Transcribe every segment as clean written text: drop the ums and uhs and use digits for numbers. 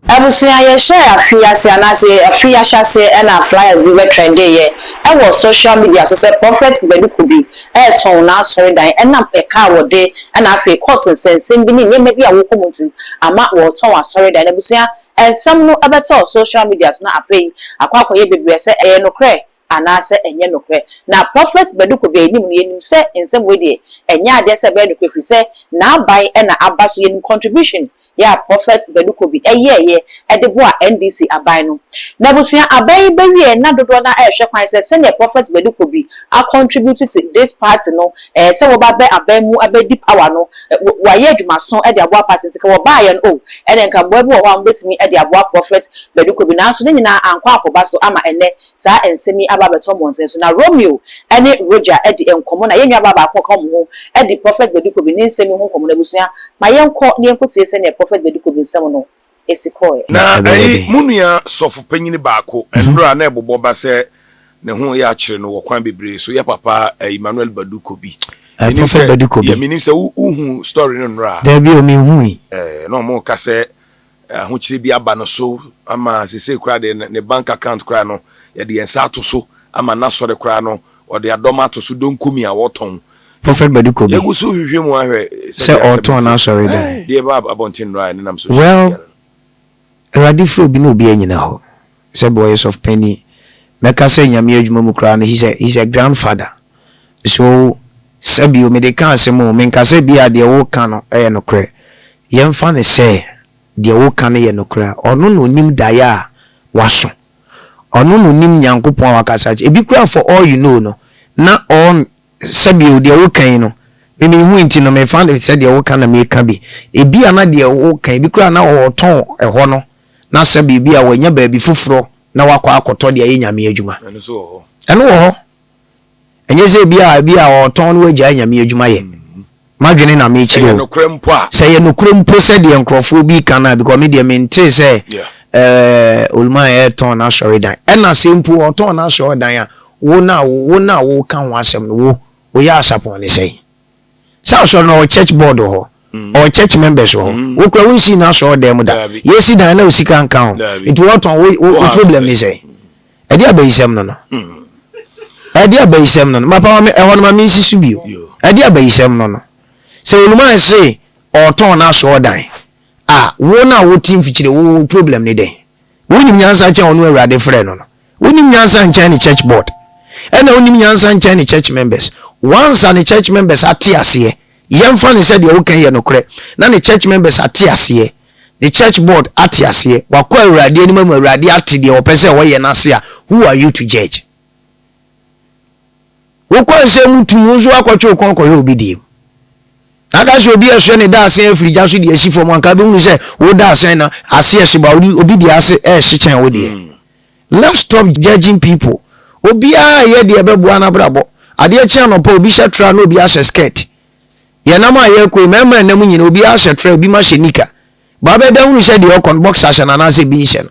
Abusia ye share afiase anase afiashase na flyers bi we trend ye e social media so say prophet Badu Kobi ton na sorry dan na e ka wode na afi court sensem bi ni nyeme bi a wo komuti ama wo ton wa sorry dan abusia some no abeto social media so na afi akwakoye bebre se eye no kre anase enye no kre na prophet Badu Kobi enim no yenim se ensem we de enya ade se Badu Kobi se na bai na abaso yenim contribution ya prophet Badu Kobi ye edebo a NDC abai no na busua abai bewie na dodo na ehwe kwan se senior prophet Badu Kobi a contribute to this party no se wo ba be abai mu abedi power no wa ye adwumaso e de abo party tika wo ba ye no ene nka bo bi wo wa mbetimi e de abo prophet Badu Kobi na so nyina ankwa akoba so ama ene sa ensemi aba beto monsen so na Romeo ene Roger e de enkomo na ye nwa baba akoko mo e de prophet Badu Kobi ni nsemi ho komo na busua ma ye nko ne enko tie senior prophet Badu Kobi nsem no esikoe na munua sofu panyini baako enro na ebobo ba se ne ho ya akire no wokwan bebre so ya papa Emmanuel Badu Kobi prophet Badu Kobi ya minim se uhu story no nra da bi o mi hu no mo ka se ho kire bi aba no so ama se kura de ne bank account kura no ya de ensa ato so ama na so de kura no o de adoma to so donkumi a woton prophet Badu Kobi ya gusu hwehwe mu ahwe se oton na sorry dan de ba abontin right na nam so well radifro bi no bi anyina ho se boys of penny meka say nyame adwuma mu kra no he's a grandfather so sabio me de kan asemo me nka se bia de wo kan no no kra yemfa ne se de wo kan no ye no kra ono no nim daya waso ono no nim nyankopon wakasa ebi kra for all you know no na on sabio de wo kan no me hu nti no me fa ne se de wo kan na me ka bi ebi ana de wo kan ebi kra na wo ton ho no na sabio bi a wanya ba bi foforo na wakọ akoto de ye nyame adwuma eno wo enye se bia oton no agya nyame adwuma ye madwene na me kire se ye nokrempo se de nkrofo bi kana because me de mente se olma e ton na sorry dan ena se mpo oton na sorry dan a wo na wo kan wo asem no wo ya asapon ne sei so no church board ho or church members ho wo kra won si na so dem da yesi dan na osika nka ho it what on problem is say e dia bayisem no mapa me e hono ma me sisu bio e dia bayisem no se oluma say o ton na so dan wo na wo team fichire wo problem ni den wo nim nyansa che ono awurade frɛ no wo nim nyansa nche ni church board e na wo nim nyansa nche ni church members once and church members atiase yemfa ne said you can hear no kre na the church members atiase the church board atiase wakọ awurade ni mamu awurade ati de opese wo ye na se a who are you to judge wo kwa se mutu nso akọtwe konkọ ye obidi ada so obi ehwe ne da asen afirija so de asi fo mo anka be hu se wo da asen na ase ehwe ba obidi ase ehwe chen wo de let's stop judging people obi a ye de ebeboa na brabo ade chen no pa obi shetra na obi ashe skirt ye na ma ye ko memra na mu nyina obi ashe tra obi ma shenika ba be da hu se de okon boxer na na se bi she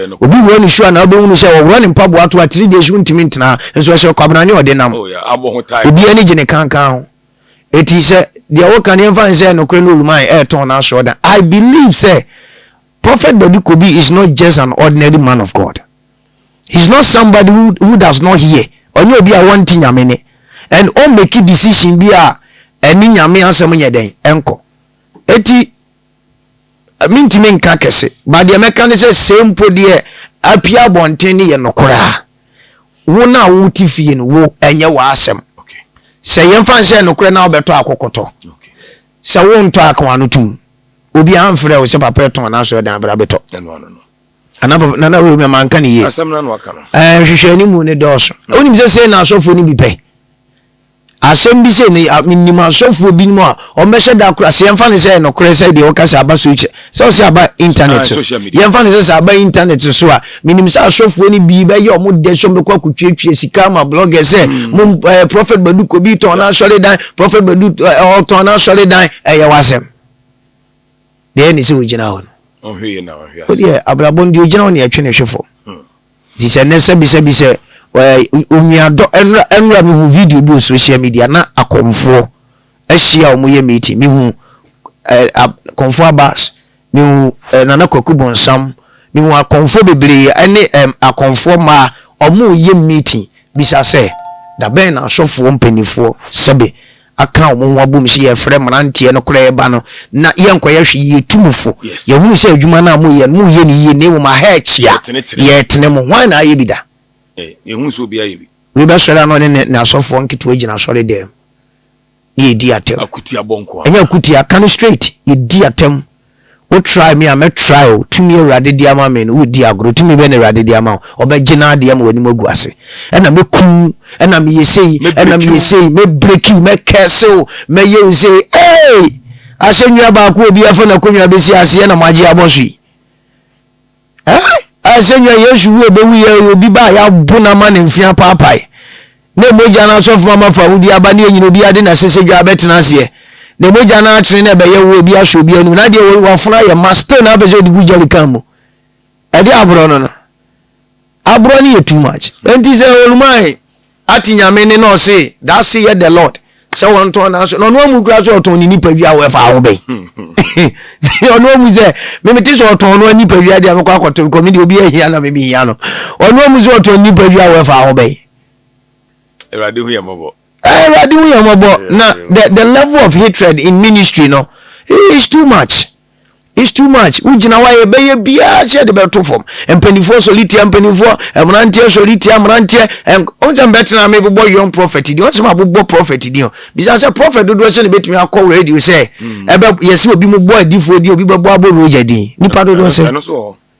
no obi wo ni sure na obi hu se wo ni mpabo ato a 3 days ntimi ntena enso se kwabna ne ode nam obi ani gine kankan ho eti se de wo kan yemfa se no kre no oluman ton na so da I believe say prophet Badu Kobi is not just an ordinary man of God. He's not somebody who does not hear onye obi a wanti nyame ne and all make decision bi a eni nyame asem nyeden enko eti mintimi nka kese ba de meka ne se sempo de apia bonten ne ye nokora wo na wo tifie no wo enye wa asem se yemfa nse nokora na obeto akokoto se wo nto akwa no tum obi amfre wo se papa ton na so dan bra beto ana na wo me manka ne ye asem na no aka no hwehwe ni mu ne doso onim se na asofo ni bi pe asem bi se ni minima asofo bi mu a o mehye da kura se yemfa ne se no kura se de o kasa aba so iche se o se aba internet yemfa ne se aba internet so a minim se asofo ni bi be ye o mu de so be kwa kutwetwe sika ma blogger se mu prophet Badu Kobi ton na sori dan prophet Badu ton na sori dan ye wasem de ni se o gina ho ohwe na ohwe o de abrabon de o gina ho ne atwe ne hwefo di se ne se bi se umiado enra mi video bi on social media na akomfo ahia o moye meeting mi hu konfo abas mi hu nana kokubonsam me wa konfo bebre ene akonfo ma omo ye meeting bisa se da ben na asofo mpanifo sebe aka omo wabom se ye frɛ mrantie no kora eba no na ye nkoye hwe ye tumufo ye hunu se adwuma na mo ye ni ye ne wo ma ha chia ye tene mo hwan na aye bida ye hunu so bia ye bi we be sɔre no ne na asofo nketo agina sɔre dem ye di atem akuti abonko enya akuti aka straight ye di atem wo try me am try o tumi awrade di ama me no wo di agro tumi be ne awrade di ama obegina de am wani magu ase ena me kum ena me yesei me break you me cancel me you say hey asenua ba ko obi afo na konua be si ase na maji abosu asenua yesu wo be wi ye obi ba ya bona ma ne mfia paapai na moja na sofu mama fa wudi aba ne nyino bi ade na sese dwa betena ase ne moja na atene na be ye wo bi ahwe bi anu na de wo funa ye master na be se di gujali kamo ade abro no abro ni too much enti se olumai atinya me ne no say that say ye the lord se won to na so no mu kura so to ni nipa wi awe fa ho be ono mu se me meti so to no nipa wi ade amekwa akoto ko mi de obi ehia na me mi hia no ono mu so to nipa wi awe fa ho be erade hu yamobo na the level of hatred in ministry no is too much. It's too much. Ujina wa ye bia she de beto form. Empanifo soliti empanifo emrantie soliti emrantie onse betina me bobo young prophet di onse ma bobo prophet di o. Bisa say prophet do se ne betimi akọ radio say ebe yesi obi mo boy difo di obi bebo aboro jadi. Nipa do say.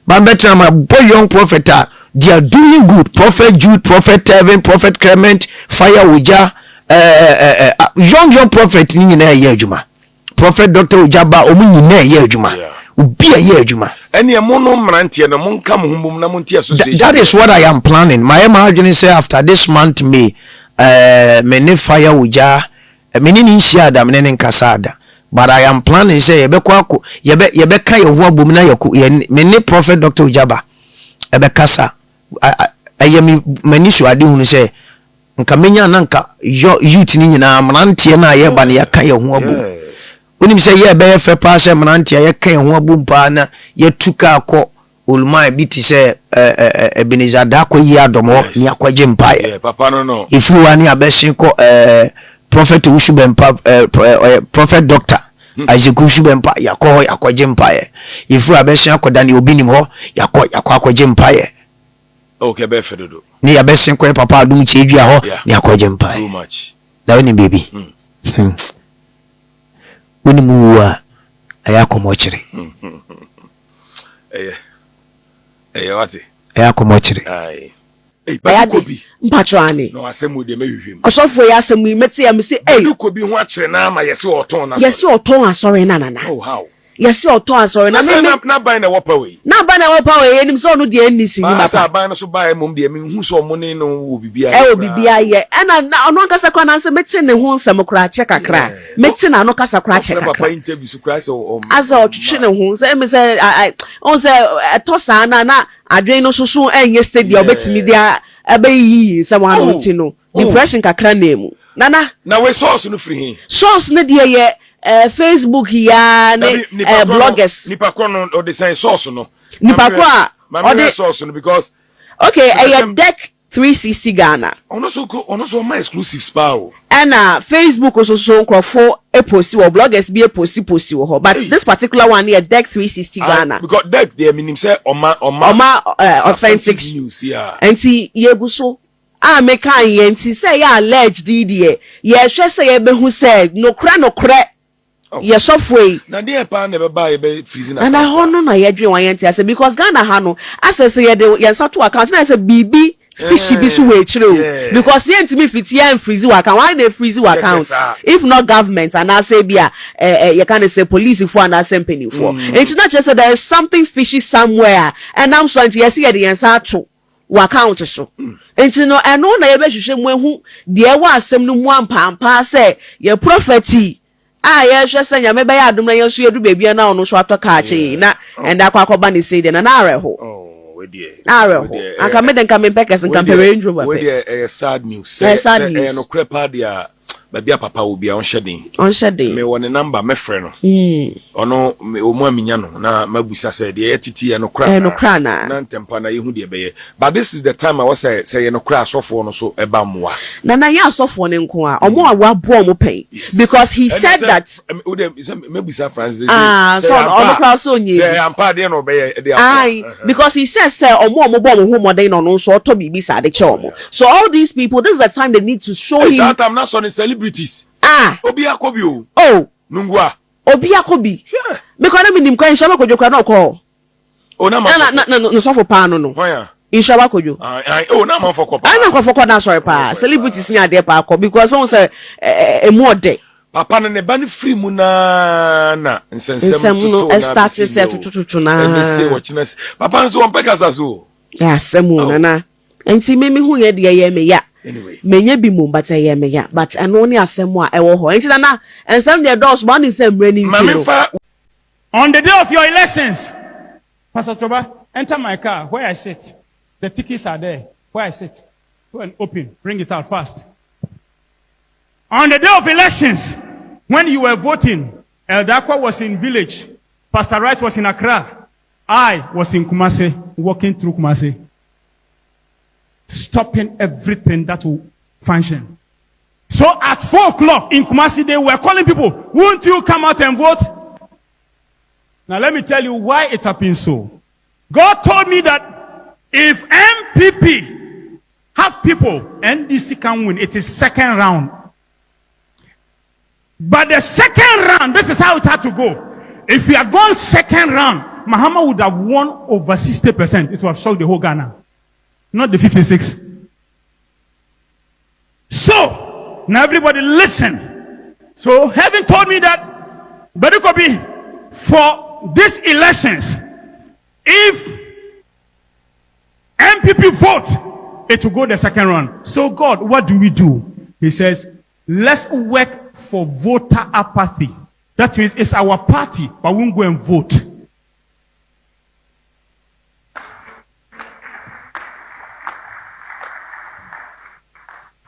Ba betina ma boy young prophet they are doing good. Prophet Jude, Prophet Tevin, Prophet Clement, Fire Uja, young prophet ni na ye adwuma. Prophet Dr. Ujaba omu nyina ye adwuma. Ubi ye adwuma. Ene mono mrantie no monka mo humbum na montie association. That is what I am planning. My imagine say after this month May me ne Fire Uja me ni nsia da me ne nkasada. But I am planning say ye be ka ye ho abom na ye me ne Prophet Dr. Ujaba ebe kasa ayemi manisu ade hunu se nka menya na nka youth ni nyina mrantie na ye ba ne ya ka ye ho abu onim se ye be fe pa se mrantie ye ka ye ho abu mpa na ye tuka akọ olumai biti se Ebenezada ko yi adomo ni akwaje mpa papa no if you ani abesin ko prophet Usubempa prophet doctor Isaac Usubempa yakọ akwaje mpa if you abesin akoda ni obi nim ho yakọ akwaje mpa okay be fedodo ni abesin ko papa adum che dua ho ni akwaje mpa too much da woni baby woni mu wa ayakomo chire wati ayakomo chire ai Kobi mpatroane no asemu de mehwehwem osofo ya asemu meti ya me say Kobi ho akyere na ama yesi oton na yesi oton asore na oh how yesi oton asore na me na ban na wopa we na ban na wopa we enim so no de enisi ni mapa sa ban no so ban mom de me hu so mo ne no wo bibia wo bibia ye na ono nkasa kwa na se meti ne ho nsem kra che kakra meti na no kasa kra che kakra papa interview so kra so aza otwetwe ne ho se me se on se etosa na adwen no soso enye stadium betimi dia abayi someone no ti no depression kakra na emu na we source no free hin source ne de ye Facebook ya ne bloggers nipa ko no o design source no nipa ko o de source no because okay deck 360 Ghana ono so my exclusive spa o and Facebook also so nkrofo post or bloggers be post ho but this particular one here deck 360 Ghana because deck there meaning say oma authentic news yeah enti yegu so me kan ye enti say ya alleged there ye hwe say ye be hu say no kra ye software na dey pa na be buy be freezing and I hono na ye dwen wan enti ase because Ghana ha no access ye de ye sato account na say bibi fishy bi so we chire because ye ntimi fiti ye freeze account why na freeze account if not government and I say bia you can say police for and company for enti na say there is something fishy somewhere and I'm so enti yes ye de yen sa to account so enti no eno na ye be hwehwe mu ehu de e wa asem no mu ampampa say ye prophecy ye hwe say nyame be ya adom na ye so yedu bebia na ono so atoka ache na enda akwakoba ni say de na areho aka me den ka me pekes nka pere ndro ba we dey sad news say no crepa dia babia papa will be on shedding. Me one number, my friend. Or no, me minyano, na mabusa said, the ATT and no crana, non tempana, you be. But this is the time I was say no crash off one or so a bamwa. Nana, yes, off one inquire, or more what bomb pay. Because he said that maybe San Francis. So on the cross on you. I'm pardon obey. Because he says, sir, or more mobile whom or they no so to be beside the chomo. So all these people, this is the time they need to show him. I'm not on the celebrities. Obia Kobi. Oh, Nungwa. Obia Kobi. Because I mean, him crying, Shama could you cannot call. Oh, no, so for pano. Why? In Shama could you? Oh, no, for Copa. I'm not for Copa, sorry, pa. Celebrities near their park because someone say a more day. Papa and the band free muna and send some start to say watching us. Papa so on Pegasus. Yes, Samuna. And see me who had the ya. Anyway, may be moon, but I am ya. But and only a somewhat I will hold. And some their doors, one is raining. On the day of your elections, Pastor Toba, enter my car where I sit. The tickets are there where I sit. Go and open, bring it out fast. On the day of elections, when you were voting, Eldakwa was in village, Pastor Wright was in Accra, I was in Kumasi, walking through Kumasi, stopping everything that will function. So at 4 o'clock in Kumasi, they were calling people, won't you come out and vote? Now let me tell you why it happened so. God told me that if MPP have people, NDC can win, it is second round. But the second round, this is how it had to go. If we had gone second round, Mahama would have won over 60%. It would have shocked the whole Ghana. Not the 56. So, now everybody listen. So, having told me that, Badu Kobi, for these elections, if MPP vote, it will go the second round. So, God, what do we do? He says, let's work for voter apathy. That means it's our party, but we won't go and vote.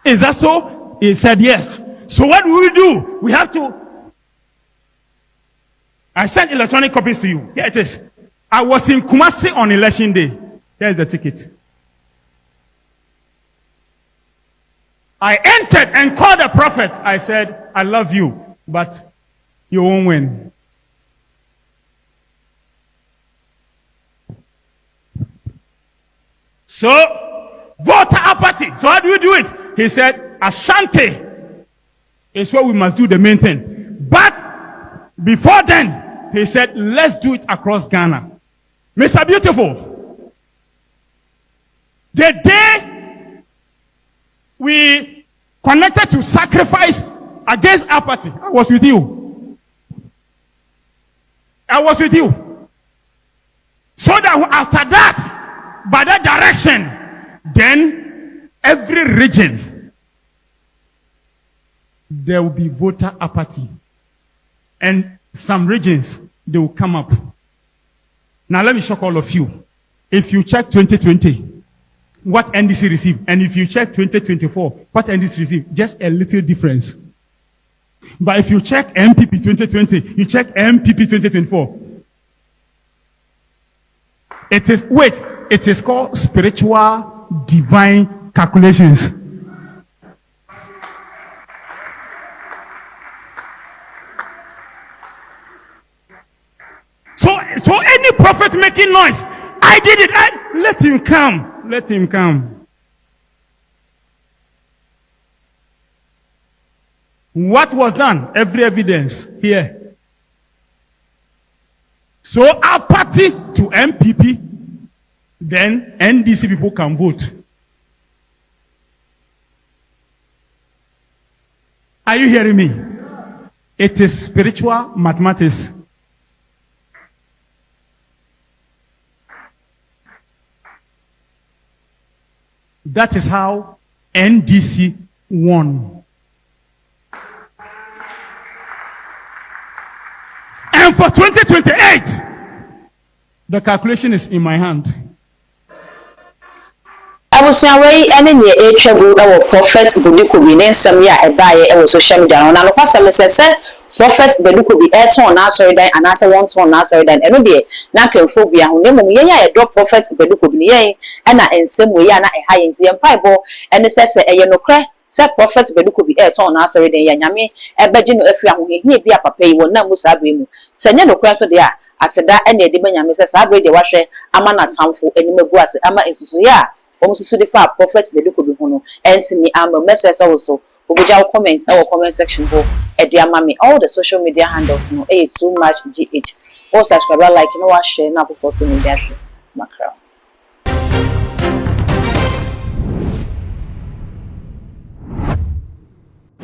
Is that so? He said yes. So what do we do? We have to. I sent electronic copies to you. Here it is. I was in Kumasi on election day. Here's the ticket. I entered and called the prophet. I said, I love you, but you won't win. So, voter apathy. So how do you do it? He said, Ashanti is where we must do the main thing. But before then, he said, let's do it across Ghana. Mr. Beautiful, the day we connected to sacrifice against apathy, I was with you. I was with you. So that after that, by that direction, then every region, there will be voter apathy. And some regions, they will come up. Now let me shock all of you. If you check 2020, what NDC received, and if you check 2024, what NDC received, just a little difference. But if you check MPP 2020, you check MPP 2024, it is called spiritual divine calculations. So any prophet making noise, I did it, let him come. Let him come. What was done? Every evidence here. So apathy to MPP, then NDC people can vote. Are you hearing me? It is spiritual mathematics. That is how NDC won. And for 2028, the calculation is in my hand. abusia wei ene ne etwagu e prophet Badu Kobi ne nsem ya ebaye e social media na no kwasem se prophet Badu Kobi e ton na sorry dan anase won ton na sorry dan eno de na kemfobia ho ne mum yenya ye do prophet Badu Kobi ne yen e na ensem we ya na e ha yenti empaibo ene se eye nokre se prophet Badu Kobi e ton na sorry dan ya nyame e beji no afia ho hie bia papa yi won na musa abre mu se nye nokre so de a aseda ene edi banyame se sa abre de wahwe ama na tamfo enimegu ase ama ensusu ya omususu de fa prophet Badu Kobi ho no entimi ama message also obuja comment comment section ho e dia mami all the social media handles no too much gh or subscribe like you know what share na for social media makra